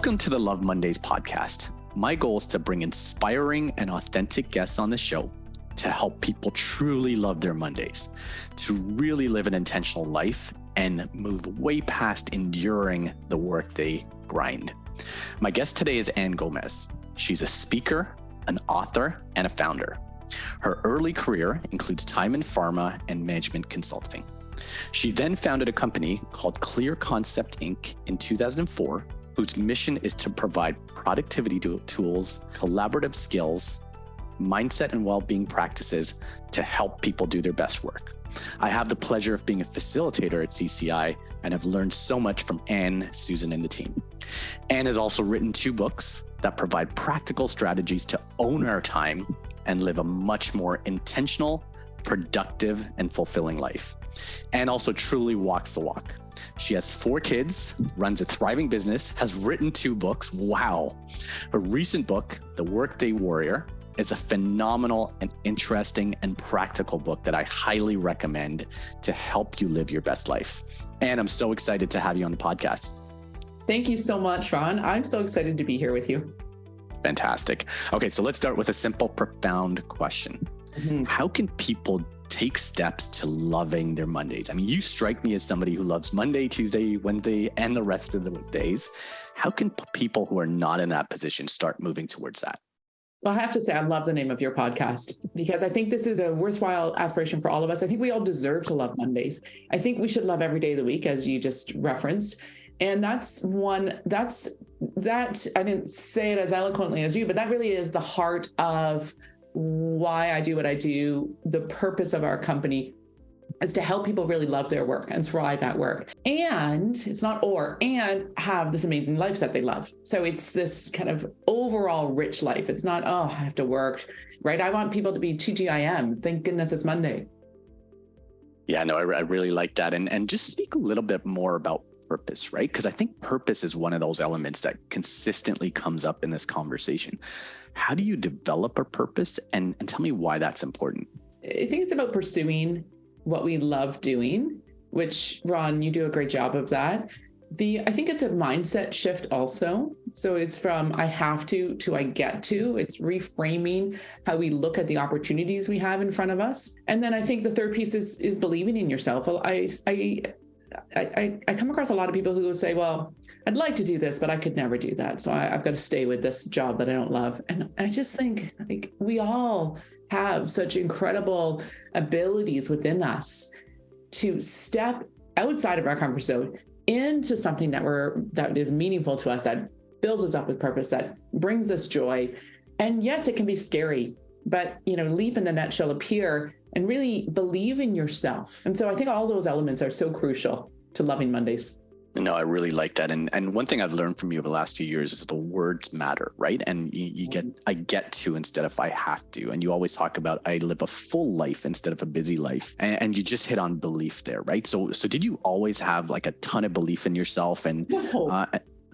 Welcome to the Love Mondays podcast. My goal is to bring inspiring and authentic guests on the show to help people truly love their Mondays, to really live an intentional life and move way past enduring the workday grind. My guest today is Ann Gomez. She's a speaker, an author, and a founder. Her early career includes time in pharma and management consulting. She then founded a company called Clear Concept Inc. in 2004, whose mission is to provide productivity tools, collaborative skills, mindset and well-being practices to help people do their best work. I have the pleasure of being a facilitator at CCI and have learned so much from Ann, Susan, and the team. Ann has also written 2 books that provide practical strategies to own our time and live a much more intentional, productive, and fulfilling life. Ann also truly walks the walk. She has 4 kids, runs a thriving business, has written 2 books. Wow. Her recent book, The Workday Warrior, is a phenomenal and interesting and practical book that I highly recommend to help you live your best life. Ann, I'm so excited to have you on the podcast. Thank you so much, Ron. I'm so excited to be here with you. Fantastic. Okay, so let's start with a simple, profound question. How can people take steps to loving their Mondays? I mean, you strike me as somebody who loves Monday, Tuesday, Wednesday, and the rest of the days. How can people who are not in that position start moving towards that? Well, I have to say, I love the name of your podcast because I think this is a worthwhile aspiration for all of us. I think we all deserve to love Mondays. I think we should love every day of the week, as you just referenced. And that I didn't say it as eloquently as you, but that really is the heart of why I do what I do. The purpose of our company is to help people really love their work and thrive at work. And it's not and have this amazing life that they love. So it's this kind of overall rich life. It's not, I have to work, right? I want people to be TGIM. Thank goodness it's Monday. Yeah, no, I really like that. And just speak a little bit more about purpose, right? Because I think purpose is one of those elements that consistently comes up in this conversation. How do you develop a purpose? And tell me why that's important. I think it's about pursuing what we love doing, which, Ron, you do a great job of that. I think it's a mindset shift also. So it's from I have to I get to. It's reframing how we look at the opportunities we have in front of us. And then I think the third piece is believing in yourself. Well, I come across a lot of people who will say, well, I'd like to do this, but I could never do that. So I've got to stay with this job that I don't love. And I just think like we all have such incredible abilities within us to step outside of our comfort zone into something that is meaningful to us, that fills us up with purpose, that brings us joy. And yes, it can be scary, but leap in the net shall appear, and really believe in yourself. And so I think all those elements are so crucial to loving Mondays. No, I really like that. And one thing I've learned from you over the last few years is the words matter, right? And you get, I get to instead of I have to. And you always talk about I live a full life instead of a busy life. And you just hit on belief there, right? So did you always have like a ton of belief in yourself? And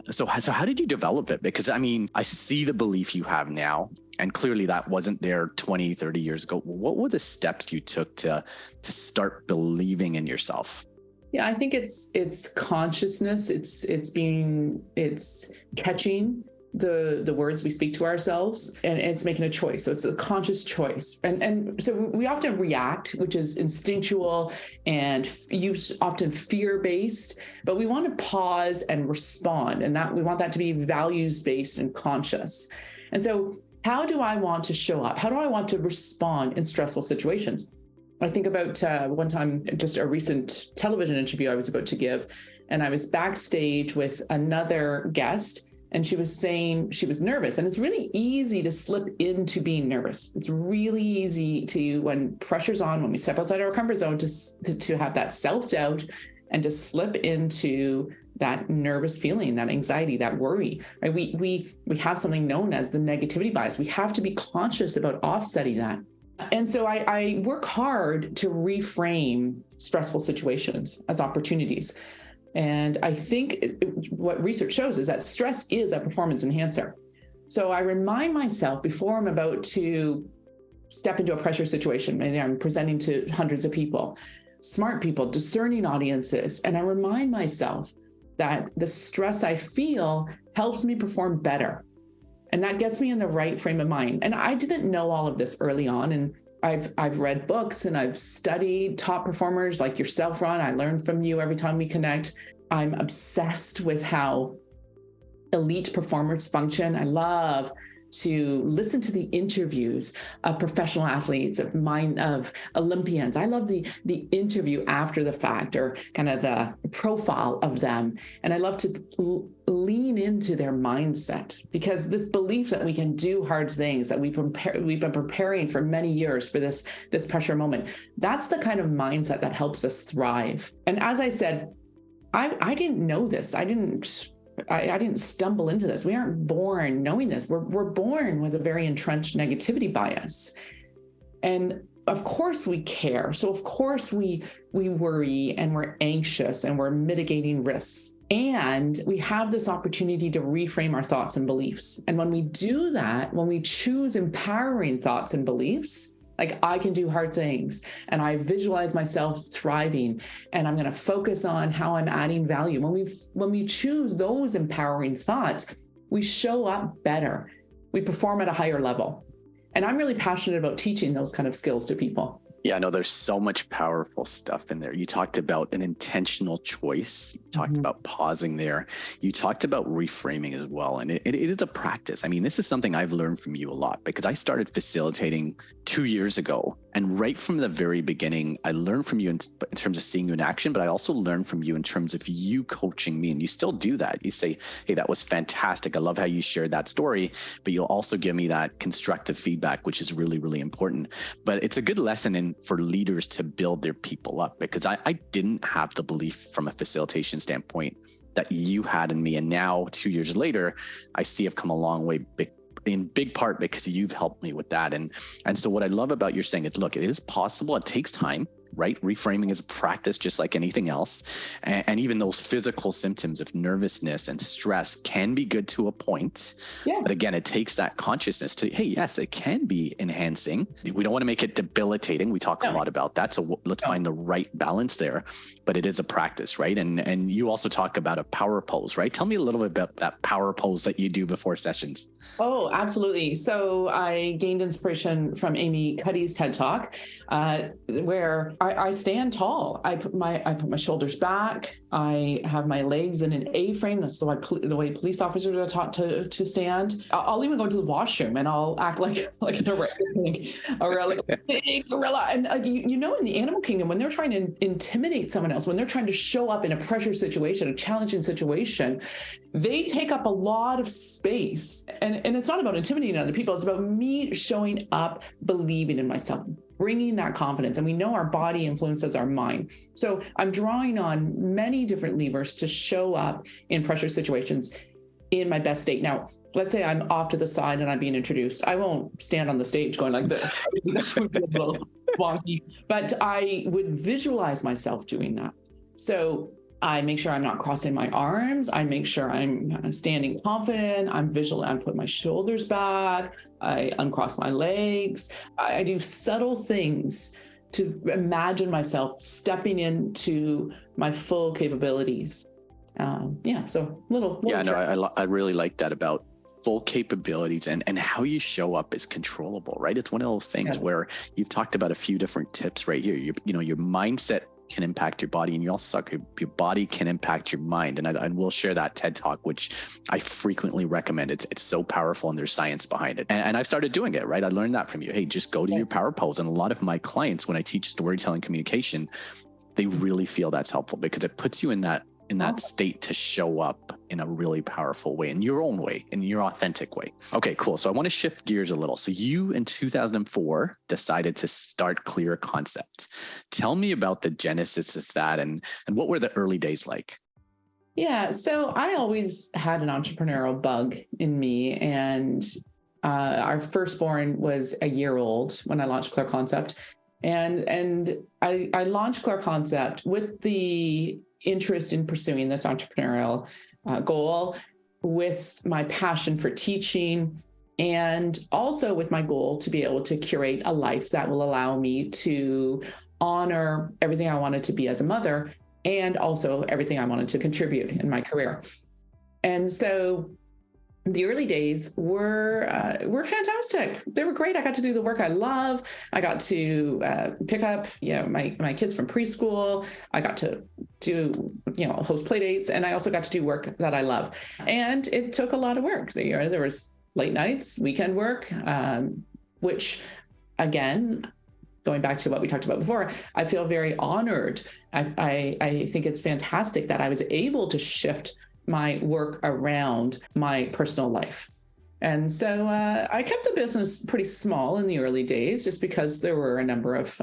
so how did you develop it? Because I mean, I see the belief you have now. And clearly that wasn't there 20, 30 years ago. What were the steps you took to start believing in yourself? Yeah, I think it's consciousness. It's catching the words we speak to ourselves, and it's making a choice. So it's a conscious choice. And so we often react, which is instinctual and often fear-based, but we want to pause and respond, and that we want that to be values-based and conscious. And so how do I want to show up? How do I want to respond in stressful situations? I think about one time, just a recent television interview I was about to give, and I was backstage with another guest, and she was saying she was nervous. And it's really easy to slip into being nervous. It's really easy to, when pressure's on, when we step outside our comfort zone, to have that self-doubt and to slip into that nervous feeling, that anxiety, that worry, right? We have something known as the negativity bias. We have to be conscious about offsetting that. And so I work hard to reframe stressful situations as opportunities. And I think what research shows is that stress is a performance enhancer. So I remind myself before I'm about to step into a pressure situation, maybe I'm presenting to hundreds of people, smart people, discerning audiences, and I remind myself that the stress I feel helps me perform better. And that gets me in the right frame of mind. And I didn't know all of this early on. And I've read books and I've studied top performers like yourself, Ron. I learn from you every time we connect. I'm obsessed with how elite performers function. I love to listen to the interviews of professional athletes, of Olympians. I love the interview after the fact, or kind of the profile of them. And I love to lean into their mindset, because this belief that we can do hard things, that we've been preparing for many years for this pressure moment, that's the kind of mindset that helps us thrive. And as I said, I didn't know this. I didn't stumble into this. We aren't born knowing this. We're born with a very entrenched negativity bias. And of course we care. So of course we worry and we're anxious and we're mitigating risks. And we have this opportunity to reframe our thoughts and beliefs. And when we do that, when we choose empowering thoughts and beliefs, like I can do hard things, and I visualize myself thriving, and I'm going to focus on how I'm adding value. When we choose those empowering thoughts, we show up better. We perform at a higher level. And I'm really passionate about teaching those kind of skills to people. Yeah, no, there's so much powerful stuff in there. You talked about an intentional choice. You talked about pausing there. You talked about reframing as well. And it is a practice. I mean, this is something I've learned from you a lot, because I started facilitating 2 years ago. And right from the very beginning, I learned from you in terms of seeing you in action, but I also learned from you in terms of you coaching me. And you still do that. You say, hey, that was fantastic. I love how you shared that story, but you'll also give me that constructive feedback, which is really, really important. But it's a good lesson for leaders to build their people up, because I didn't have the belief from a facilitation standpoint that you had in me. And now 2 years later, I see I've come a long way in big part because you've helped me with that. And so what I love about your saying is, look, it is possible. It takes time, right? Reframing is a practice just like anything else. And even those physical symptoms of nervousness and stress can be good to a point. Yeah. But again, it takes that consciousness to, hey, yes, it can be enhancing. We don't want to make it debilitating. We talk a lot about that. So let's find the right balance there. But it is a practice, right? And you also talk about a power pose, right? Tell me a little bit about that power pose that you do before sessions. Oh, absolutely. So I gained inspiration from Amy Cuddy's TED Talk, where I stand tall. I put my shoulders back. I have my legs in an A-frame. That's the way police officers are taught to stand. I'll even go into the washroom and I'll act like an orangutan or like a big gorilla. And you know, in the animal kingdom, when they're trying to intimidate someone else, when they're trying to show up in a pressure situation, a challenging situation, they take up a lot of space. And it's not about intimidating other people. It's about me showing up, believing in myself, bringing that confidence. And we know our body influences our mind. So I'm drawing on many different levers to show up in pressure situations in my best state. Now, let's say I'm off to the side and I'm being introduced. I won't stand on the stage going like this. That would be a little wonky. But I would visualize myself doing that. So I make sure I'm not crossing my arms. I make sure I'm standing confident. I'm putting my shoulders back. I uncross my legs. I do subtle things to imagine myself stepping into my full capabilities. So little yeah, no, I really like that about full capabilities and how you show up is controllable, right? It's one of those things where you've talked about a few different tips right here. Your mindset can impact your body, and you also talk your body can impact your mind. And I will share that TED Talk, which I frequently recommend. It's so powerful, and there's science behind it. And I've started doing it, right? I learned that from you. Hey, just go to your power pose. And a lot of my clients, when I teach storytelling communication, they really feel that's helpful because it puts you in that state to show up in a really powerful way, in your own way, in your authentic way. Okay, cool. So I want to shift gears a little. So you in 2004 decided to start Clear Concept. Tell me about the genesis of that and what were the early days like? Yeah, so I always had an entrepreneurial bug in me, and our firstborn was a year old when I launched Clear Concept. And I launched Clear Concept with the interest in pursuing this entrepreneurial goal, with my passion for teaching, and also with my goal to be able to curate a life that will allow me to honor everything I wanted to be as a mother, and also everything I wanted to contribute in my career. And so the early days were fantastic. They were great. I got to do the work I love. I got to pick up, my kids from preschool. I got to do, host play dates, and I also got to do work that I love. And it took a lot of work. There was late nights, weekend work, which, again, going back to what we talked about before, I feel very honored. I think it's fantastic that I was able to shift my work around my personal life. And so I kept the business pretty small in the early days, just because there were a number of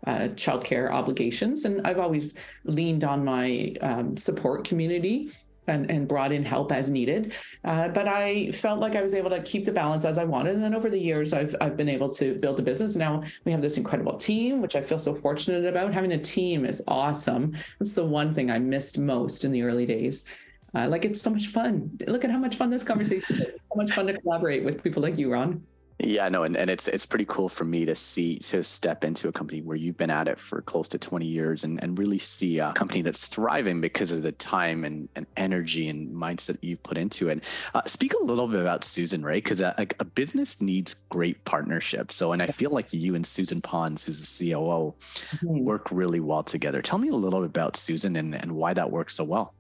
childcare obligations. And I've always leaned on my support community and brought in help as needed. But I felt like I was able to keep the balance as I wanted. And then over the years, I've been able to build a business. Now we have this incredible team, which I feel so fortunate about. Having a team is awesome. That's the one thing I missed most in the early days. It's so much fun. Look at how much fun this conversation is. So much fun to collaborate with people like you, Ron. Yeah, no, and it's pretty cool for me to step into a company where you've been at it for close to 20 years and really see a company that's thriving because of the time and energy and mindset that you've put into it. Speak a little bit about Susan, right? Because a business needs great partnership. So, and I feel like you and Susan Pons, who's the COO, work really well together. Tell me a little bit about Susan and why that works so well.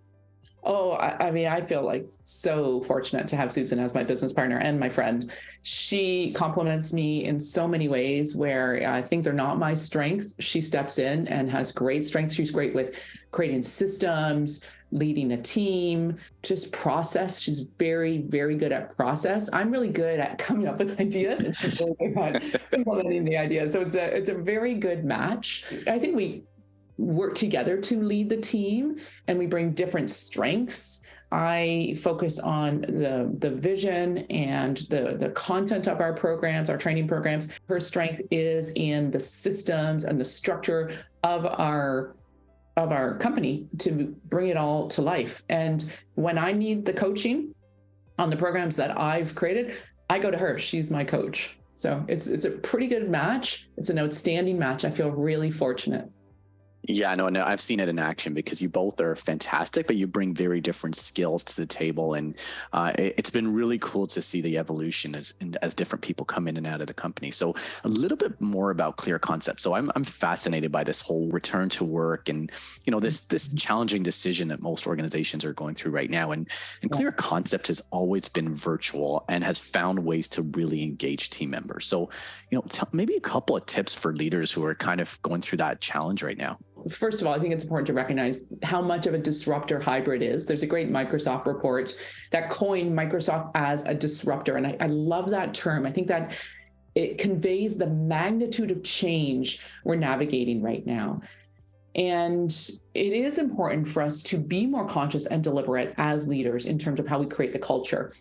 Oh, I feel like so fortunate to have Susan as my business partner and my friend. She compliments me in so many ways where things are not my strength. She steps in and has great strength. She's great with creating systems, leading a team, just process. She's very, very good at process. I'm really good at coming up with ideas, and she's really good at implementing the ideas. So it's a very good match. I think we work together to lead the team, and we bring different strengths. I focus on the vision and the content of our programs, our training programs. Her strength is in the systems and the structure of our company to bring it all to life. And when I need the coaching on the programs that I've created, I go to her. She's my coach. So it's a pretty good match. It's an outstanding match. I feel really fortunate. Yeah, no, I've seen it in action because you both are fantastic, but you bring very different skills to the table. And it's been really cool to see the evolution as different people come in and out of the company. So a little bit more about Clear Concept. So I'm fascinated by this whole return to work and, this challenging decision that most organizations are going through right now. And Clear Concept has always been virtual and has found ways to really engage team members. So, maybe a couple of tips for leaders who are kind of going through that challenge right now. First of all, I think it's important to recognize how much of a disruptor hybrid is. There's a great Microsoft report that coined Microsoft as a disruptor. And I love that term. I think that it conveys the magnitude of change we're navigating right now. And it is important for us to be more conscious and deliberate as leaders in terms of how we create the culture.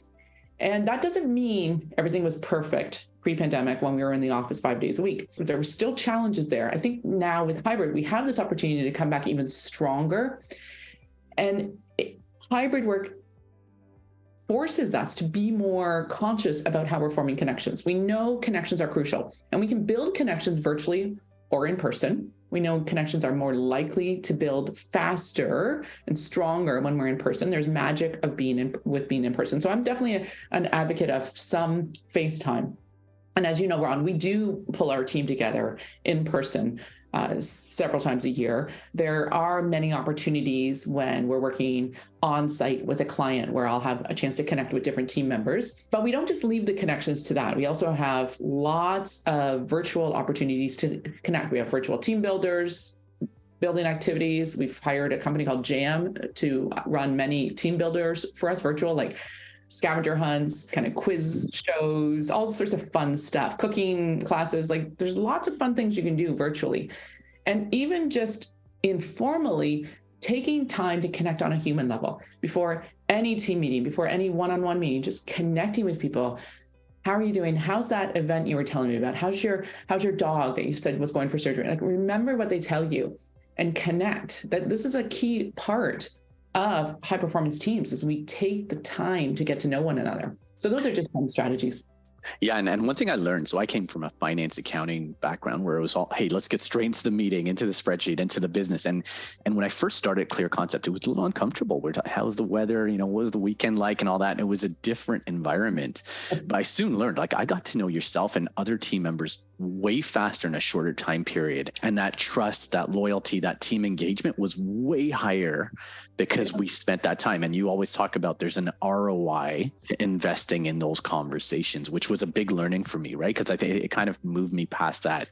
And that doesn't mean everything was perfect pre-pandemic when we were in the office 5 days a week. There were still challenges there. I think now with hybrid, we have this opportunity to come back even stronger. And hybrid work forces us to be more conscious about how we're forming connections. We know connections are crucial, and we can build connections virtually or in person. We know connections are more likely to build faster and stronger when we're in person. There's magic of being in person. So I'm definitely an advocate of some FaceTime. And as you know, Ron, we do pull our team together in person several times a year. There are many opportunities when we're working on site with a client where I'll have a chance to connect with different team members. But we don't just leave the connections to that. We also have lots of virtual opportunities to connect. We have virtual team builders, building activities. We've hired a company called Jam to run many team builders for us, virtual, like scavenger hunts, kind of quiz shows, all sorts of fun stuff, cooking classes. Like there's lots of fun things you can do virtually. And even just informally taking time to connect on a human level before any team meeting, before any one-on-one meeting, just connecting with people. How are you doing? How's that event you were telling me about? How's your dog that you said was going for surgery? Like remember what they tell you and connect. That this is a key part of high performance teams is we take the time to get to know one another. So those are just fun strategies. Yeah. And one thing I learned, so I came from a finance accounting background where it was all, hey, let's get straight into the meeting, into the spreadsheet, into the business. And when I first started Clear Concept, it was a little uncomfortable. We're talking, how's the weather? What was the weekend like and all that? And it was a different environment. But I soon learned, like, I got to know yourself and other team members way faster in a shorter time period. And that trust, that loyalty, that team engagement was way higher because we spent that time. And you always talk about there's an ROI to investing in those conversations, which was a big learning for me, right? Because I think it kind of moved me past that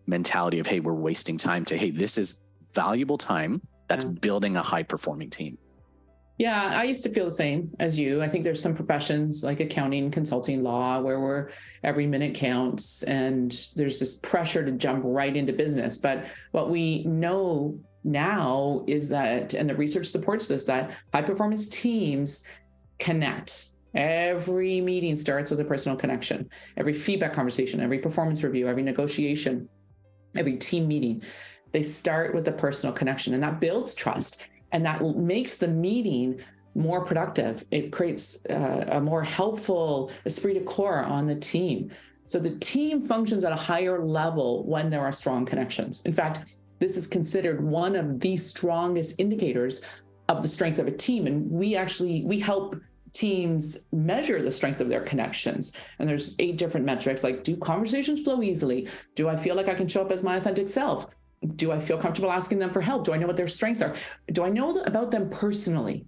mentality of, hey, we're wasting time to, hey, this is valuable time that's building a high performing team. Yeah, I used to feel the same as you. I think there's some professions like accounting, consulting, law, where every minute counts and there's this pressure to jump right into business. But what we know now is that, and the research supports this, that high performance teams connect. Every meeting starts with a personal connection. Every feedback conversation, every performance review, every negotiation, every team meeting, they start with a personal connection, and that builds trust. And that makes the meeting more productive. It creates a more helpful esprit de corps on the team. So the team functions at a higher level when there are strong connections. In fact, this is considered one of the strongest indicators of the strength of a team. And we help teams measure the strength of their connections. And there's 8 different metrics, like, do conversations flow easily? Do I feel like I can show up as my authentic self? Do I feel comfortable asking them for help? Do I know what their strengths are? Do I know about them personally?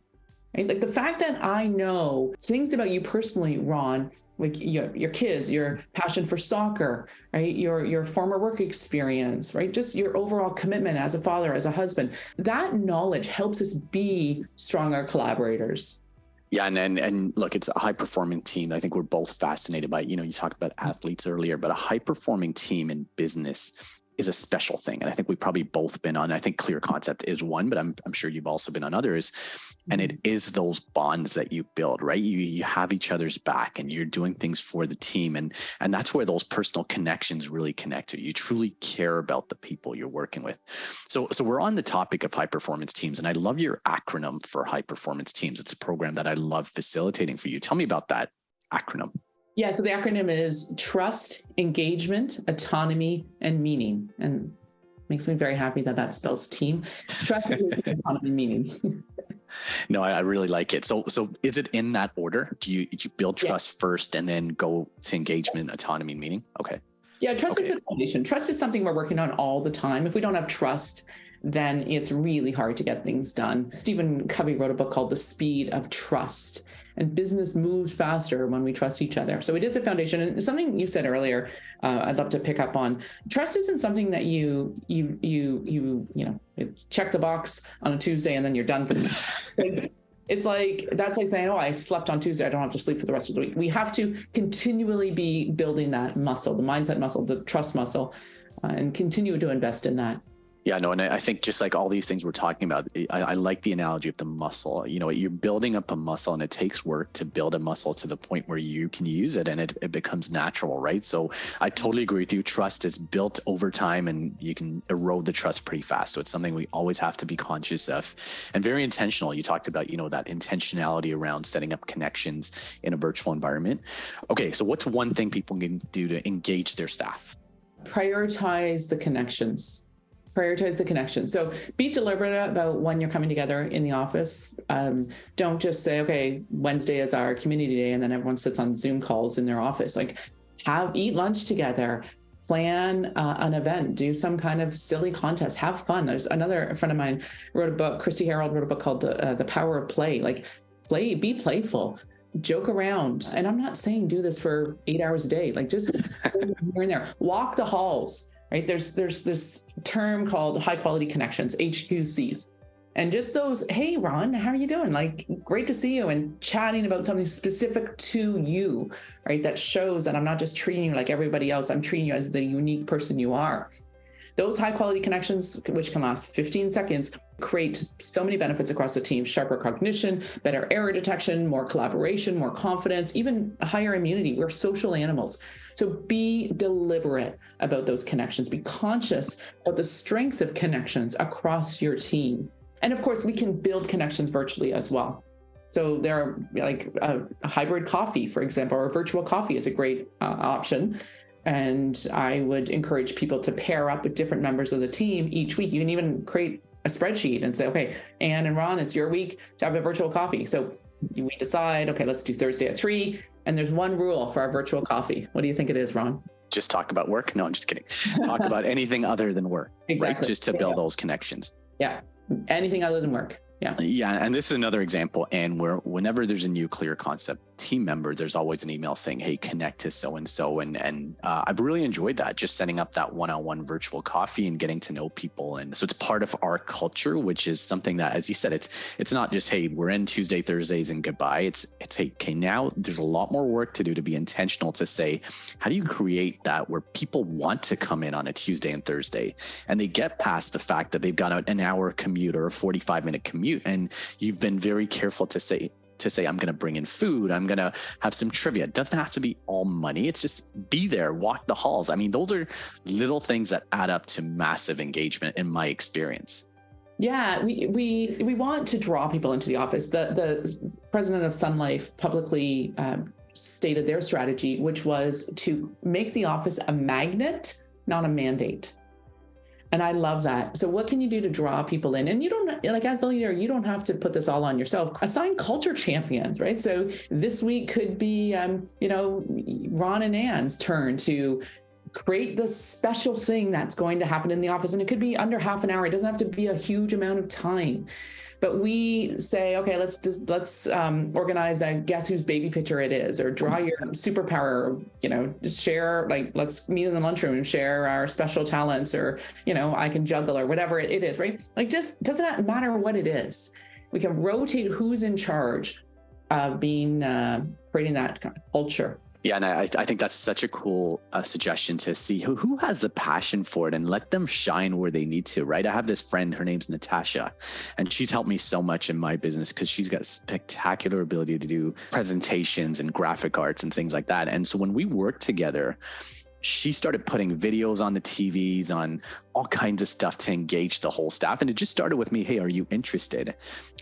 Right? Like the fact that I know things about you personally, Ron, like your kids, your passion for soccer, right? Your former work experience, right? Just your overall commitment as a father, as a husband. That knowledge helps us be stronger collaborators. Yeah, and look, it's a high performing team. I think we're both fascinated by, you talked about athletes earlier, but a high performing team in business is a special thing. And I think we've probably both been on, I think Clear Concept is one, but I'm sure you've also been on others. And it is those bonds that you build, right? You have each other's back and you're doing things for the team. And that's where those personal connections really connect to. You truly care about the people you're working with. So we're on the topic of high performance teams. And I love your acronym for high performance teams. It's a program that I love facilitating for you. Tell me about that acronym. Yeah, so the acronym is Trust, Engagement, Autonomy, and Meaning. And makes me very happy that spells team. Trust, Engagement, Autonomy, Meaning. No, I really like it. So is it in that order? Do you build trust first and then go to engagement, autonomy, and meaning? Okay. Yeah, trust is a foundation. Trust is something we're working on all the time. If we don't have trust, then it's really hard to get things done. Stephen Covey wrote a book called The Speed of Trust, and business moves faster when we trust each other. So it is a foundation. And something you said earlier, I'd love to pick up on. Trust isn't something that you check the box on a Tuesday and then you're done for the week. It's like, that's like saying, oh, I slept on Tuesday, I don't have to sleep for the rest of the week. We have to continually be building that muscle, the mindset muscle, the trust muscle, and continue to invest in that. Yeah, no, and I think just like all these things we're talking about, I like the analogy of the muscle. You're building up a muscle and it takes work to build a muscle to the point where you can use it and it becomes natural, right? So I totally agree with you. Trust is built over time and you can erode the trust pretty fast. So it's something we always have to be conscious of and very intentional. You talked about, that intentionality around setting up connections in a virtual environment. Okay, so what's one thing people can do to engage their staff? Prioritize the connections. So be deliberate about when you're coming together in the office. Don't just say, okay, Wednesday is our community day, and then everyone sits on Zoom calls in their office. Like, eat lunch together, plan an event, do some kind of silly contest, have fun. There's another friend of mine Christy Harold wrote a book called The Power of Play. Like, be playful. Joke around. And I'm not saying do this for 8 hours a day. Like, just here and there. Walk the halls. Right? There's this term called high quality connections, HQCs. And just those, hey, Ron, how are you doing? Like, great to see you, and chatting about something specific to you, right? That shows that I'm not just treating you like everybody else. I'm treating you as the unique person you are. Those high quality connections, which can last 15 seconds, create so many benefits across the team: sharper cognition, better error detection, more collaboration, more confidence, even higher immunity. We're social animals. So be deliberate about those connections. Be conscious of the strength of connections across your team. And of course, we can build connections virtually as well. So there are like a hybrid coffee, for example, or virtual coffee is a great option. And I would encourage people to pair up with different members of the team each week. You can even create a spreadsheet and say, okay, Anne and Ron, it's your week to have a virtual coffee. So we decide, okay, let's do Thursday at 3. And there's one rule for our virtual coffee. What do you think it is, Ron? Just talk about work? No, I'm just kidding. Talk about anything other than work, exactly. Right? Just to build those connections. Yeah, anything other than work. Yeah. And this is another example. And whenever there's a new clear concept team member, there's always an email saying, hey, connect to so-and-so. And I've really enjoyed that, just setting up that one-on-one virtual coffee and getting to know people. And so it's part of our culture, which is something that, as you said, it's not just, hey, we're in Tuesday, Thursdays and goodbye. It's hey, okay, now there's a lot more work to do to be intentional to say, how do you create that where people want to come in on a Tuesday and Thursday and they get past the fact that they've got an hour commute or a 45-minute commute. And you've been very careful to say, I'm going to bring in food. I'm going to have some trivia. It doesn't have to be all money. It's just be there, walk the halls. I mean, those are little things that add up to massive engagement in my experience. Yeah, we want to draw people into the office. The president of Sun Life publicly stated their strategy, which was to make the office a magnet, not a mandate. And I love that. So what can you do to draw people in? And you don't, like as the leader, you don't have to put this all on yourself. Assign culture champions, right? So this week could be, Ron and Anne's turn to create the special thing that's going to happen in the office. And it could be under half an hour. It doesn't have to be a huge amount of time. But we say, okay, let's organize a guess whose baby picture it is, or draw your superpower, just share, like, let's meet in the lunchroom and share our special talents, or, I can juggle, or whatever it is, right? Like, just doesn't matter what it is. We can rotate who's in charge of being, creating that kind of culture. Yeah, and I think that's such a cool suggestion to see who has the passion for it and let them shine where they need to, right? I have this friend, her name's Natasha, and she's helped me so much in my business because she's got a spectacular ability to do presentations and graphic arts and things like that. And so when we work together, she started putting videos on the TVs, on all kinds of stuff to engage the whole staff. And it just started with me, hey, are you interested?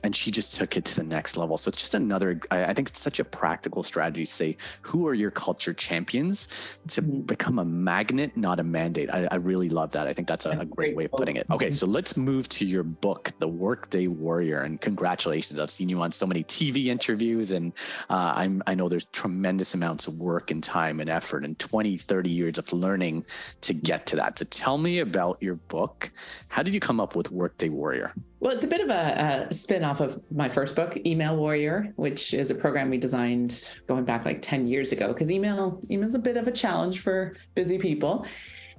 And she just took it to the next level. So it's just another, I think it's such a practical strategy to say, who are your culture champions to become a magnet, not a mandate. I really love that. I think that's a great way of putting it. Okay, so let's move to your book, The Workday Warrior, and congratulations. I've seen you on so many TV interviews, and I know there's tremendous amounts of work and time and effort and 20, 30 years of learning to get to that. So tell me about your book. How did you come up with Workday Warrior? Well, it's a bit of a spin-off of my first book, Email Warrior, which is a program we designed going back like 10 years ago, because email is a bit of a challenge for busy people.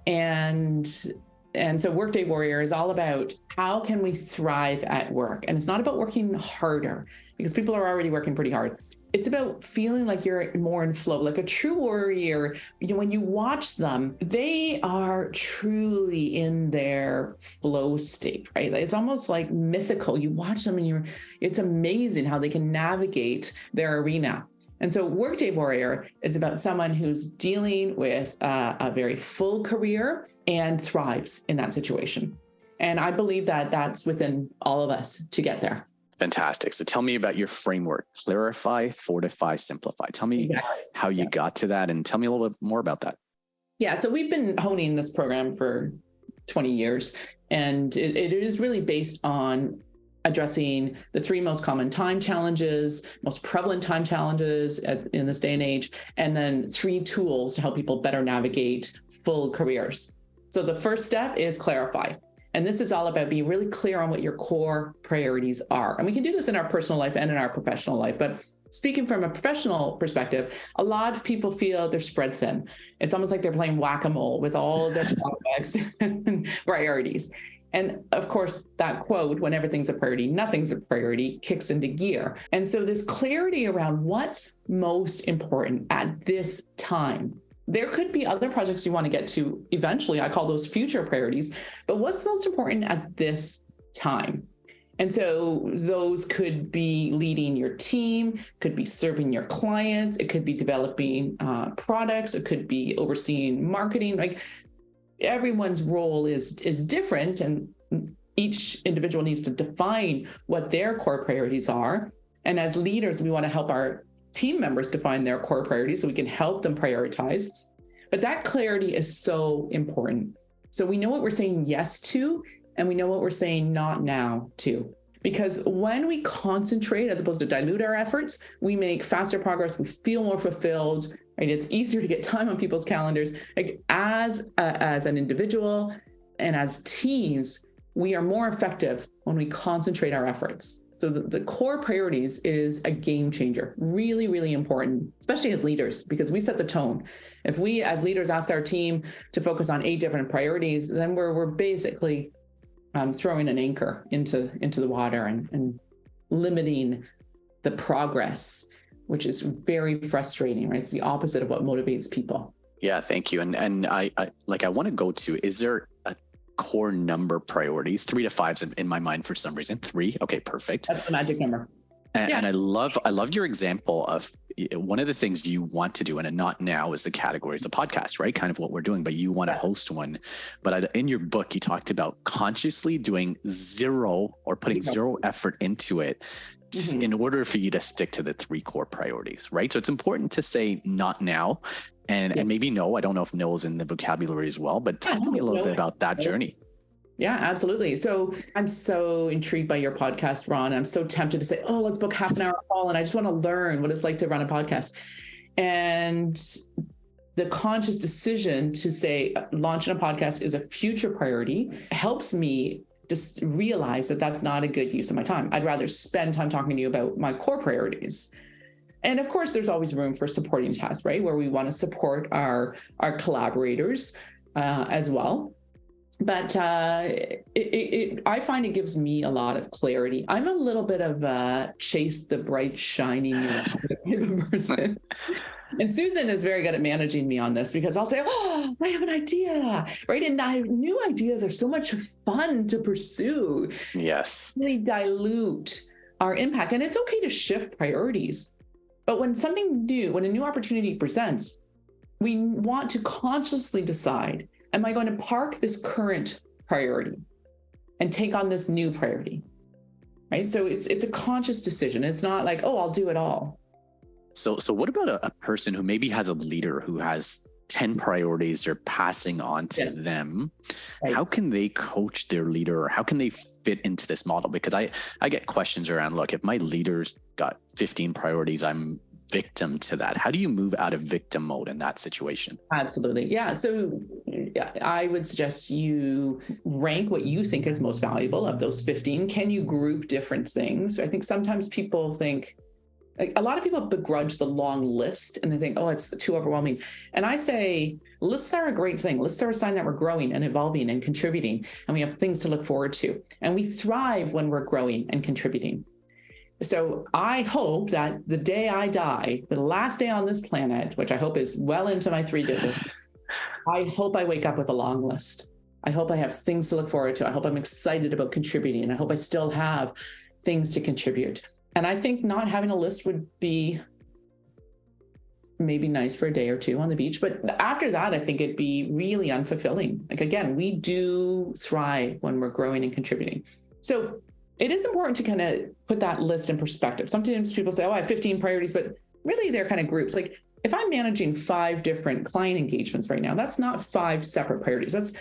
And so Workday Warrior is all about how can we thrive at work? And it's not about working harder, because people are already working pretty hard. It's about feeling like you're more in flow, like a true warrior. When you watch them, they are truly in their flow state, right? It's almost like mythical. You watch them and it's amazing how they can navigate their arena. And so Workday Warrior is about someone who's dealing with a very full career and thrives in that situation. And I believe that that's within all of us to get there. Fantastic. So tell me about your framework: clarify, fortify, simplify. Tell me how you got to that, and tell me a little bit more about that. Yeah. So we've been honing this program for 20 years, and it is really based on addressing the 3 most common time challenges, most prevalent time challenges in this day and age, and then 3 tools to help people better navigate full careers. So the first step is clarify. And this is all about being really clear on what your core priorities are. And we can do this in our personal life and in our professional life. But speaking from a professional perspective, a lot of people feel they're spread thin. It's almost like they're playing whack-a-mole with all of their projects and priorities. And of course, that quote, when everything's a priority, nothing's a priority, kicks into gear. And so this clarity around what's most important at this time. There could be other projects you want to get to eventually. I call those future priorities. But what's most important at this time? And so those could be leading your team, could be serving your clients, it could be developing products, it could be overseeing marketing. Like, everyone's role is different, and each individual needs to define what their core priorities are. And as leaders, we want to help our team members define their core priorities so we can help them prioritize. But that clarity is so important. So we know what we're saying yes to, and we know what we're saying not now to. Because when we concentrate as opposed to dilute our efforts, we make faster progress, we feel more fulfilled, right? It's easier to get time on people's calendars. Like as an individual and as teams, we are more effective when we concentrate our efforts. So the core priorities is a game changer, really, really important, especially as leaders, because we set the tone. If we as leaders ask our team to focus on 8 different priorities, then we're basically throwing an anchor into the water and limiting the progress, which is very frustrating, right? It's the opposite of what motivates people. Yeah, thank you. And I want to go to, is there a core number priority? 3 to 5's in my mind for some reason. 3. Okay, perfect. That's the magic number. And I love your example of one of the things you want to do, and not now is the category, it's a podcast, right? Kind of what we're doing, but you want to host one. But in your book, you talked about consciously doing zero or putting zero effort into it in order for you to stick to the 3 core priorities, right? So it's important to say not now and maybe no. I don't know if no is in the vocabulary as well, but talk to me a little bit about that journey. Yeah, absolutely. So I'm so intrigued by your podcast, Ron. I'm so tempted to say, let's book half an hour call. And I just want to learn what it's like to run a podcast. And the conscious decision to say launching a podcast is a future priority helps me just realize that that's not a good use of my time. I'd rather spend time talking to you about my core priorities. And of course, there's always room for supporting tasks, right? Where we want to support our collaborators as well. But I find it gives me a lot of clarity. I'm a little bit of a chase the bright, shiny new type of person. And Susan is very good at managing me on this because I'll say, I have an idea, right? And new ideas are so much fun to pursue. Yes. Really dilute our impact. And it's okay to shift priorities. But when something new, when a new opportunity presents, we want to consciously decide, am I going to park this current priority and take on this new priority, right? So it's a conscious decision. It's not like, I'll do it all. So what about a person who maybe has a leader who has 10 priorities they're passing on to them? Right. How can they coach their leader, or how can they fit into this model? Because I get questions around, look, if my leader's got 15 priorities, I'm victim to that. How do you move out of victim mode in that situation? Absolutely. Yeah. So I would suggest you rank what you think is most valuable of those 15. Can you group different things? I think sometimes people think, like, a lot of people begrudge the long list and they think, it's too overwhelming. And I say, lists are a great thing. Lists are a sign that we're growing and evolving and contributing, and we have things to look forward to. And we thrive when we're growing and contributing. So I hope that the day I die, the last day on this planet, which I hope is well into my 3 digits, I hope I wake up with a long list. I hope I have things to look forward to. I hope I'm excited about contributing. I hope I still have things to contribute. And I think not having a list would be maybe nice for a day or 2 on the beach. But after that, I think it'd be really unfulfilling. Like, again, we do thrive when we're growing and contributing. So it is important to kind of put that list in perspective. Sometimes people say, I have 15 priorities, but really they're kind of groups. Like, if I'm managing 5 different client engagements right now, that's not 5 separate priorities. That's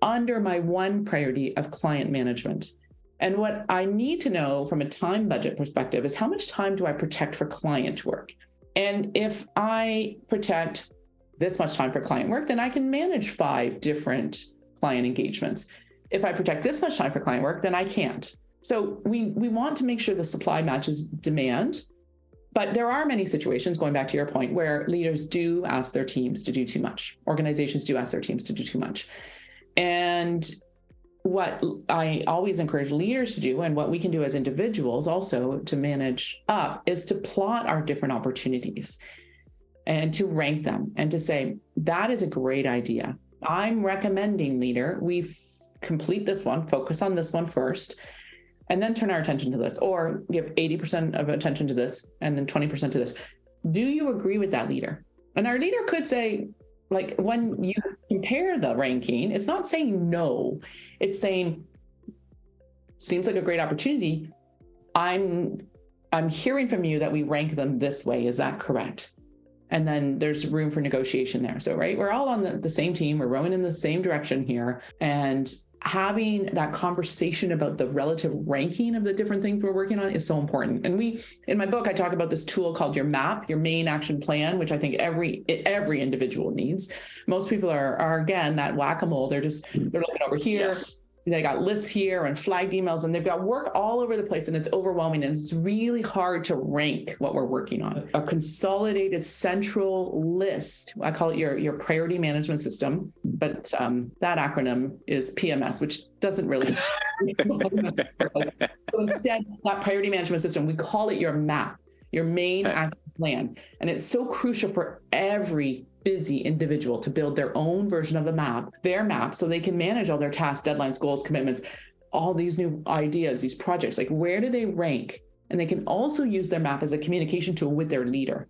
under my 1 priority of client management. And what I need to know from a time budget perspective is, how much time do I protect for client work? And if I protect this much time for client work, then I can manage 5 different client engagements. If I protect this much time for client work, then I can't. So we want to make sure the supply matches demand. But there are many situations, going back to your point, where leaders do ask their teams to do too much. Organizations do ask their teams to do too much. And what I always encourage leaders to do, and what we can do as individuals also to manage up, is to plot our different opportunities and to rank them and to say, that is a great idea. I'm recommending, leader, we complete this one, focus on this one first, and then turn our attention to this, or give 80% of attention to this and then 20% to this. Do you agree with that, leader? And our leader could say, like, when you compare the ranking, it's not saying no, it's saying, seems like a great opportunity. I I'm hearing from you that we rank them this way. Is that correct? And then there's room for negotiation there. So, right, we're all on the same team. We're rowing in the same direction here. And having that conversation about the relative ranking of the different things we're working on is so important. And in my book, I talk about this tool called your MAP, your main action plan, which I think every individual needs. Most people are again, that whack-a-mole. They're looking over here. Yes. They got lists here and flagged emails, and they've got work all over the place, and it's overwhelming, and it's really hard to rank what we're working on. A consolidated central list, I call it your priority management system, but that acronym is PMS, which doesn't really. So instead, that priority management system, we call it your MAP, your main action plan, and it's so crucial for every busy individual to build their own version of a map, their map, so they can manage all their tasks, deadlines, goals, commitments, all these new ideas, these projects, like where do they rank? And they can also use their map as a communication tool with their leader.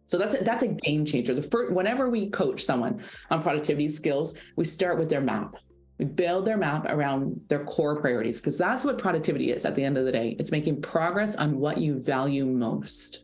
So that's a game changer. Whenever we coach someone on productivity skills, we start with their map. We build their map around their core priorities, because that's what productivity is at the end of the day. It's making progress on what you value most.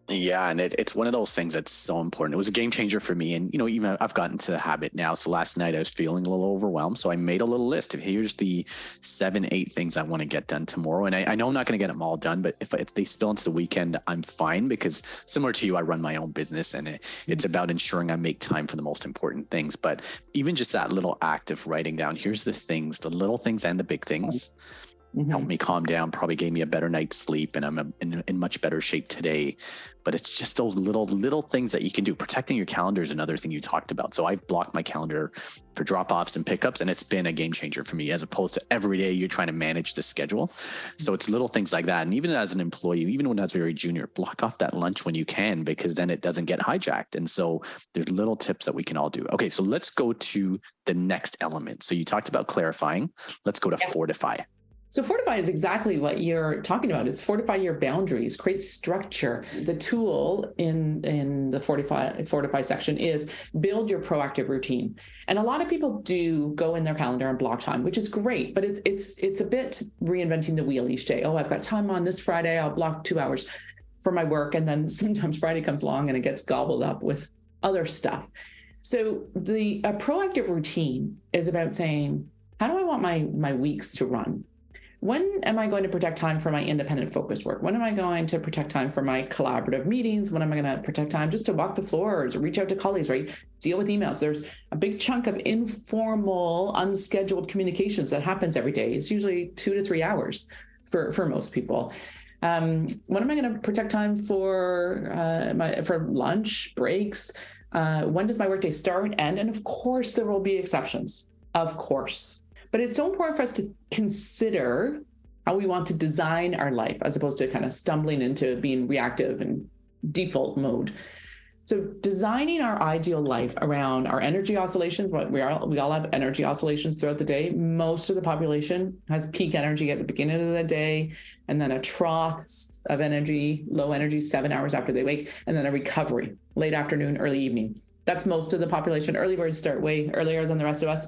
Yeah, and it's one of those things that's so important. It was a game changer for me. And, even I've gotten to the habit now. So last night I was feeling a little overwhelmed. So I made a little list of here's the 7-8 things I want to get done tomorrow. And I know I'm not going to get them all done, but if they spill into the weekend, I'm fine, because similar to you, I run my own business, and it's about ensuring I make time for the most important things. But even just that little act of writing down, here's the things, the little things and the big things. Helped me calm down, probably gave me a better night's sleep, and I'm in much better shape today. But it's just those little things that you can do. Protecting your calendar is another thing you talked about. So I've blocked my calendar for drop-offs and pickups, and it's been a game changer for me, as opposed to every day you're trying to manage the schedule. So it's little things like that. And even as an employee, even when I was very junior, block off that lunch when you can, because then it doesn't get hijacked. And so there's little tips that we can all do. Okay, so let's go to the next element. So you talked about clarifying. Let's go to fortify. So fortify is exactly what you're talking about. It's fortify your boundaries, create structure. The tool in the fortify section is build your proactive routine. And a lot of people do go in their calendar and block time, which is great, but it's a bit reinventing the wheel each day. Oh, I've got time on this Friday, I'll block 2 hours for my work. And then sometimes Friday comes along and it gets gobbled up with other stuff. So a proactive routine is about saying, how do I want my weeks to run? When am I going to protect time for my independent focus work? When am I going to protect time for my collaborative meetings? When am I going to protect time just to walk the floor or to reach out to colleagues, right? Deal with emails. There's a big chunk of informal, unscheduled communications that happens every day. It's usually 2 to 3 hours for most people. When am I going to protect time for lunch, breaks? When does my workday start, end? And of course, there will be exceptions, of course. But it's so important for us to consider how we want to design our life, as opposed to kind of stumbling into being reactive and default mode. So designing our ideal life around our energy oscillations, we all have energy oscillations throughout the day. Most of the population has peak energy at the beginning of the day, and then a trough of energy, low energy, 7 hours after they wake, and then a recovery, late afternoon, early evening. That's most of the population. Early birds start way earlier than the rest of us.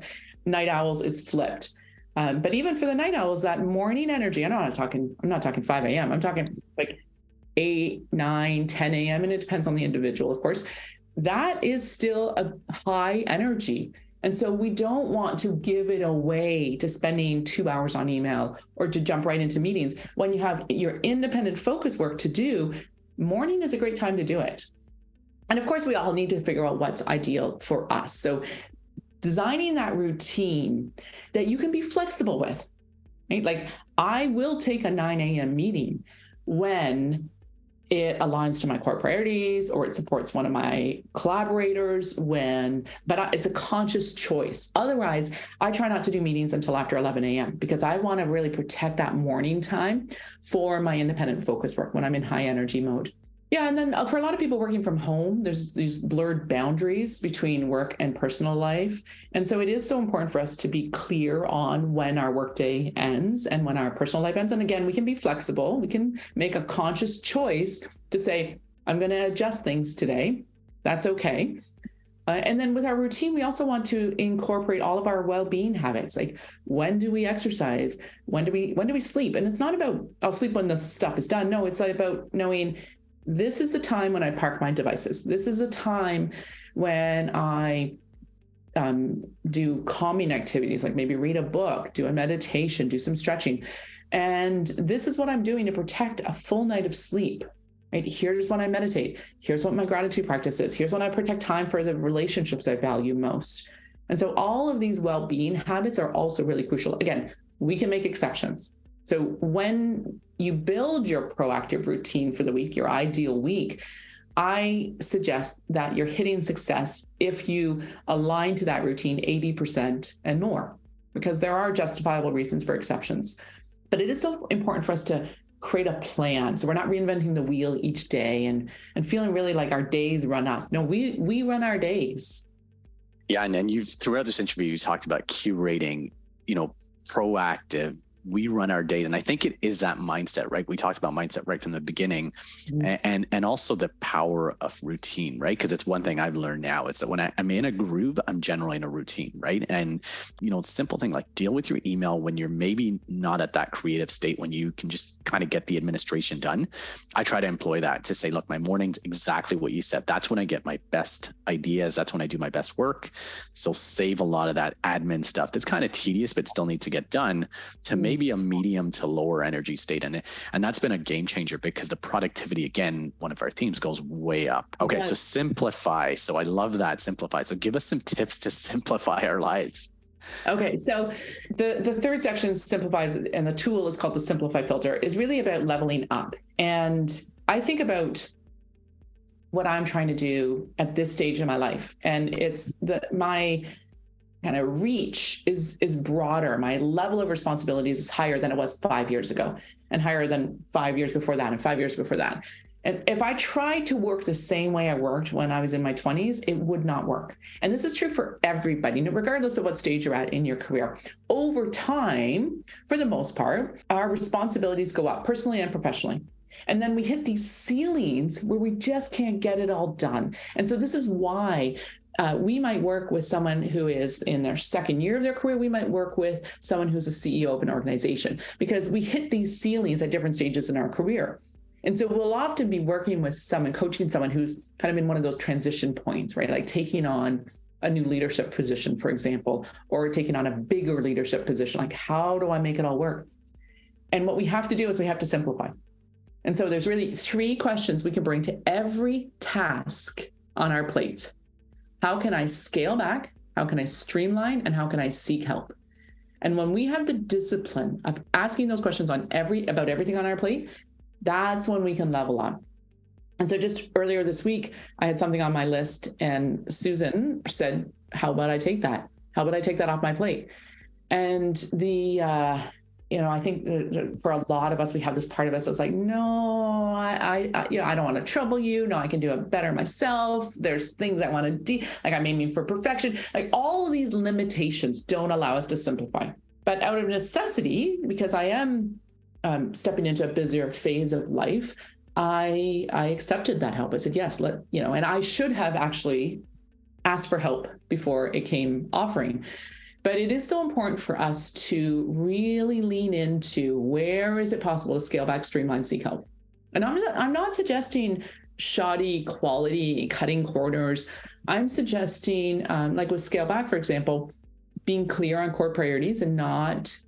Night owls, it's flipped. But even for the night owls, that morning energy, I'm not talking 5 a.m. I'm talking like 8, 9, 10 a.m. And it depends on the individual, of course. That is still a high energy. And so we don't want to give it away to spending 2 hours on email or to jump right into meetings. When you have your independent focus work to do, morning is a great time to do it. And of course, we all need to figure out what's ideal for us. So designing that routine that you can be flexible with, right? Like, I will take a 9 a.m. meeting when it aligns to my core priorities or it supports one of my collaborators, but it's a conscious choice. Otherwise, I try not to do meetings until after 11 a.m. because I want to really protect that morning time for my independent focus work when I'm in high energy mode. Yeah, and then for a lot of people working from home, there's these blurred boundaries between work and personal life. And so it is so important for us to be clear on when our workday ends and when our personal life ends. And again, we can be flexible. We can make a conscious choice to say, I'm going to adjust things today. That's okay. And then with our routine, we also want to incorporate all of our well-being habits. Like, when do we exercise? When do we sleep? And it's not about, I'll sleep when the stuff is done. No, it's about knowing this is the time when I park my devices. This is the time when I do calming activities, like maybe read a book, do a meditation, do some stretching. And this is what I'm doing to protect a full night of sleep. Right? Here's when I meditate. Here's what my gratitude practice is. Here's when I protect time for the relationships I value most. And so all of these well-being habits are also really crucial. Again, we can make exceptions. So when you build your proactive routine for the week, your ideal week, I suggest that you're hitting success if you align to that routine 80% and more, because there are justifiable reasons for exceptions. But it is so important for us to create a plan. So we're not reinventing the wheel each day and feeling really like our days run us. No, we run our days. Yeah. And then throughout this interview, you talked about curating, proactive. We run our days. And I think it is that mindset, right? We talked about mindset right from the beginning, and also the power of routine, right? Because it's one thing I've learned now. It's that when I'm in a groove, I'm generally in a routine, right? And, simple thing like deal with your email when you're maybe not at that creative state, when you can just kind of get the administration done. I try to employ that to say, look, my morning's exactly what you said. That's when I get my best ideas. That's when I do my best work. So save a lot of that admin stuff that's kind of tedious, but still need to get done to maybe a medium to lower energy state. And that's been a game changer, because the productivity, again, one of our themes, goes way up. Okay. Yes. So simplify. So I love that, simplify. So give us some tips to simplify our lives. Okay, so the third section simplifies, and the tool is called the Simplify filter, is really about leveling up. And I think about what I'm trying to do at this stage in my life, and it's my kind of reach is broader. My level of responsibilities is higher than it was 5 years ago, and higher than 5 years before that, and 5 years before that. And if I tried to work the same way I worked when I was in my 20s, it would not work. And this is true for everybody, regardless of what stage you're at in your career. Over time, for the most part, our responsibilities go up personally and professionally. And then we hit these ceilings where we just can't get it all done. And so this is why we might work with someone who is in their second year of their career. We might work with someone who's a CEO of an organization, because we hit these ceilings at different stages in our career. And so we'll often be working with someone, coaching someone who's kind of in one of those transition points, right? Like taking on a new leadership position, for example, or taking on a bigger leadership position. Like, how do I make it all work? And what we have to do is we have to simplify. And so there's really 3 questions we can bring to every task on our plate. How can I scale back? How can I streamline? And how can I seek help? And when we have the discipline of asking those questions about everything on our plate, that's when we can level up. And so just earlier this week, I had something on my list, and Susan said, how about I take that? How about I take that off my plate? And I think for a lot of us, we have this part of us that's like, no, I don't want to trouble you. No, I can do it better myself. There's things I want to do. Like, I'm aiming for perfection. Like, all of these limitations don't allow us to simplify. But out of necessity, because I am stepping into a busier phase of life, I accepted that help. I said, yes, and I should have actually asked for help before it came offering. But it is so important for us to really lean into, where is it possible to scale back, streamline, seek help? And I'm not suggesting shoddy quality, cutting corners. I'm suggesting, like with scale back, for example, being clear on core priorities and not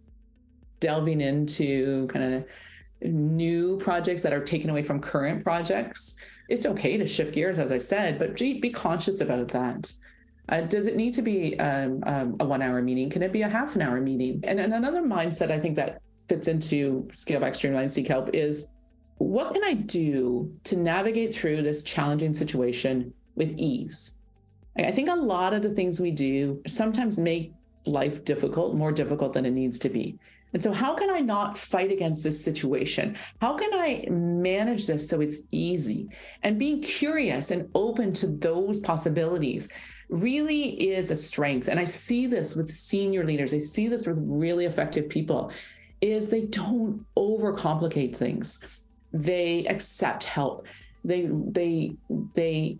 delving into kind of new projects that are taken away from current projects. It's okay to shift gears, as I said, but be conscious about that. Does it need to be a 1 hour meeting? Can it be a half an hour meeting? And another mindset I think that fits into scale back, streamline, seek help is, what can I do to navigate through this challenging situation with ease? I think a lot of the things we do sometimes make life difficult, more difficult than it needs to be. And so how can I not fight against this situation? How can I manage this so it's easy? And being curious and open to those possibilities really is a strength. And I see this with senior leaders. I see this with really effective people, is they don't overcomplicate things. They accept help. they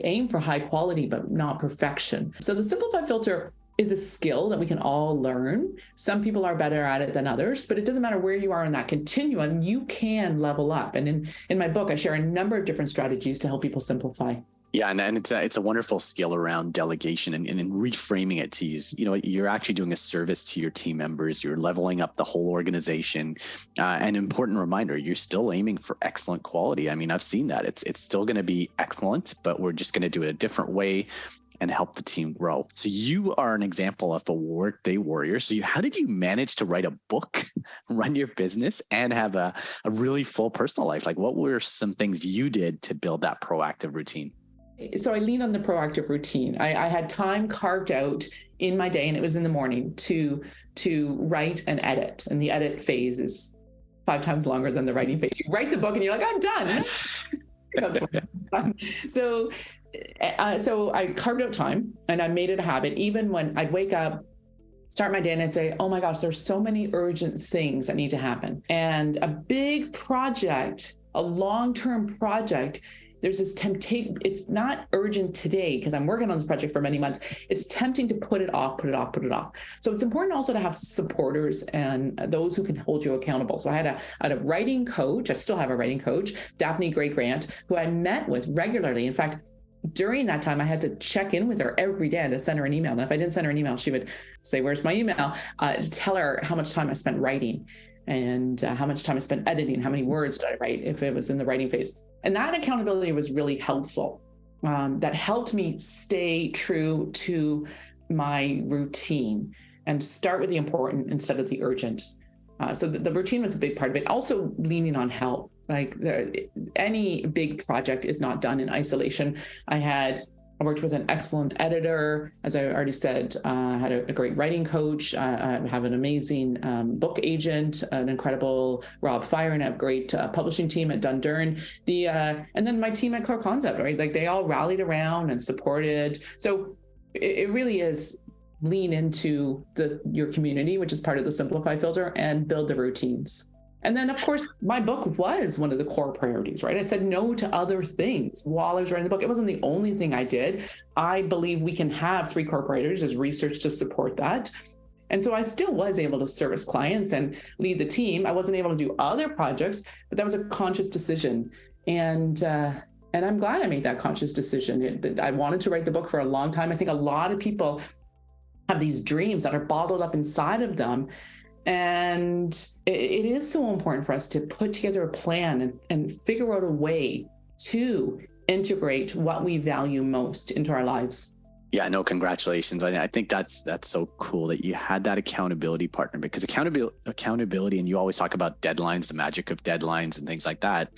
aim for high quality, but not perfection. So the simplify filter is a skill that we can all learn. Some people are better at it than others, but it doesn't matter where you are in that continuum, you can level up. And in my book, I share a number of different strategies to help people simplify. Yeah, and it's a wonderful skill around delegation and in reframing it to use, you're actually doing a service to your team members. You're leveling up the whole organization. An important reminder, you're still aiming for excellent quality. I mean, I've seen that. It's still going to be excellent, but we're just going to do it a different way and help the team grow. So you are an example of a workday warrior. So how did you manage to write a book, run your business, and have a really full personal life? Like, what were some things you did to build that proactive routine? So I lean on the proactive routine. I had time carved out in my day, and it was in the morning to write and edit. And the edit phase is 5 times longer than the writing phase. You write the book and you're like, I'm done. So I carved out time and I made it a habit. Even when I'd wake up, start my day, and I'd say, oh my gosh, there's so many urgent things that need to happen. And a big project, a long-term project, there's this temptation. It's not urgent today because I'm working on this project for many months. It's tempting to put it off. So it's important also to have supporters and those who can hold you accountable. So I had a writing coach. I still have a writing coach, Daphne Gray Grant, who I met with regularly. In fact, during that time, I had to check in with her every day to send her an email. And if I didn't send her an email, she would say, where's my email? To tell her how much time I spent writing and how much time I spent editing, how many words did I write if it was in the writing phase. And that accountability was really helpful. That helped me stay true to my routine and start with the important instead of the urgent. So the routine was a big part of it. Also leaning on help. Like any big project is not done in isolation. I worked with an excellent editor, as I already said. I had a great writing coach. I have an amazing book agent, an incredible Rob Fire, and a great publishing team at Dundurn. And then my team at Clear Concept, right? Like they all rallied around and supported. So it really is lean into your community, which is part of the Simplify filter, and build the routines. And then, of course, my book was one of the core priorities, right? I said no to other things while I was writing the book. It wasn't the only thing I did. I believe we can have 3 core priorities. There's research to support that. And so I still was able to service clients and lead the team. I wasn't able to do other projects, but that was a conscious decision. And I'm glad I made that conscious decision. I wanted to write the book for a long time. I think a lot of people have these dreams that are bottled up inside of them. And it is so important for us to put together a plan and figure out a way to integrate what we value most into our lives. Yeah, no, congratulations. I think that's so cool that you had that accountability partner, because accountability, and you always talk about deadlines, the magic of deadlines and things like that.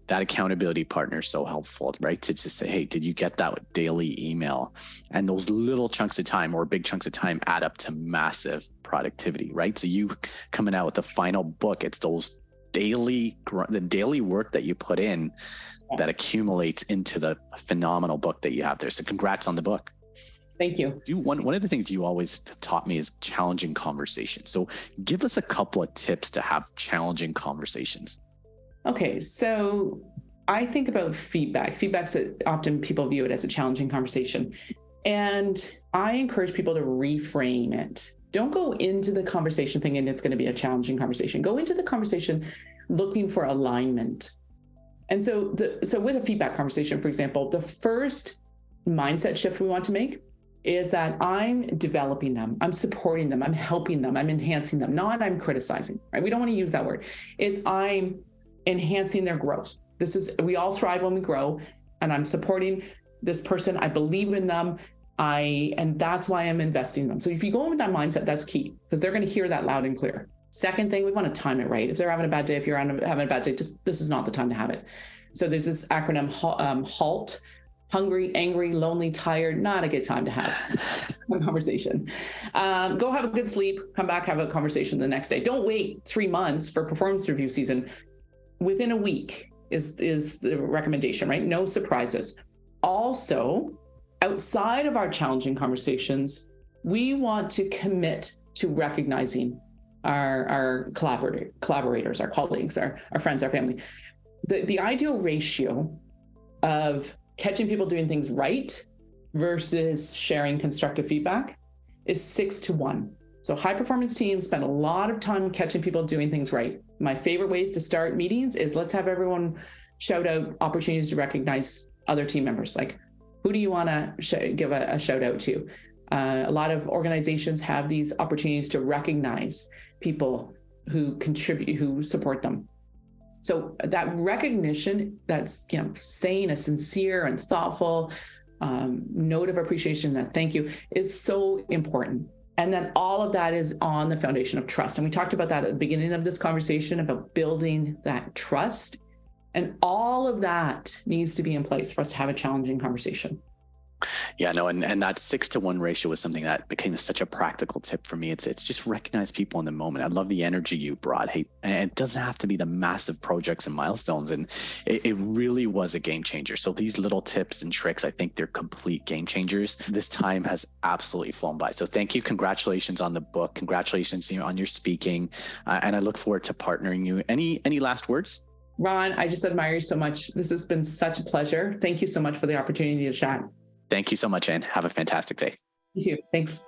That accountability partner is so helpful, right? To just say, hey, did you get that daily email? And those little chunks of time or big chunks of time add up to massive productivity, right? So you coming out with the final book, it's those the daily work that you put in that accumulates into the phenomenal book that you have there. So congrats on the book. Thank you. One of the things you always taught me is challenging conversation. So give us a couple of tips to have challenging conversations. Okay, so I think about feedback. Feedback's often people view it as a challenging conversation. And I encourage people to reframe it. Don't go into the conversation thinking it's going to be a challenging conversation. Go into the conversation looking for alignment. And so with a feedback conversation, for example, the first mindset shift we want to make is that I'm developing them, I'm supporting them, I'm helping them, I'm enhancing them, not I'm criticizing, right? We don't want to use that word. It's I'm enhancing their growth. We all thrive when we grow, and I'm supporting this person. I believe in them. And that's why I'm investing in them. So if you go in with that mindset, that's key, because they're going to hear that loud and clear. Second thing, we want to time it right. If they're having a bad day, if you're having a bad day, this is not the time to have it. So there's this acronym, HALT. Hungry, angry, lonely, tired, not a good time to have a conversation. Go have a good sleep, come back, have a conversation the next day. Don't wait 3 months for performance review season. Within a week is the recommendation, right? No surprises. Also, outside of our challenging conversations, we want to commit to recognizing our collaborators, our colleagues, our friends, our family. The ideal ratio of catching people doing things right versus sharing constructive feedback is 6-1. So high performance teams spend a lot of time catching people doing things right. My favorite ways to start meetings is let's have everyone shout out opportunities to recognize other team members. Like, who do you want to give a shout out to? A lot of organizations have these opportunities to recognize people who contribute, who support them. So that recognition, that's, saying a sincere and thoughtful note of appreciation, that thank you, is so important. And then all of that is on the foundation of trust. And we talked about that at the beginning of this conversation about building that trust. And all of that needs to be in place for us to have a challenging conversation. Yeah, no, and that 6-1 ratio was something that became such a practical tip for me. It's just recognize people in the moment. I love the energy you brought. Hey, and it doesn't have to be the massive projects and milestones. And it really was a game changer. So these little tips and tricks, I think they're complete game changers. This time has absolutely flown by. So thank you. Congratulations on the book. Congratulations on your speaking. And I look forward to partnering you. Any last words? Ron, I just admire you so much. This has been such a pleasure. Thank you so much for the opportunity to chat. Thank you so much, Anne. Have a fantastic day. You too. Thanks.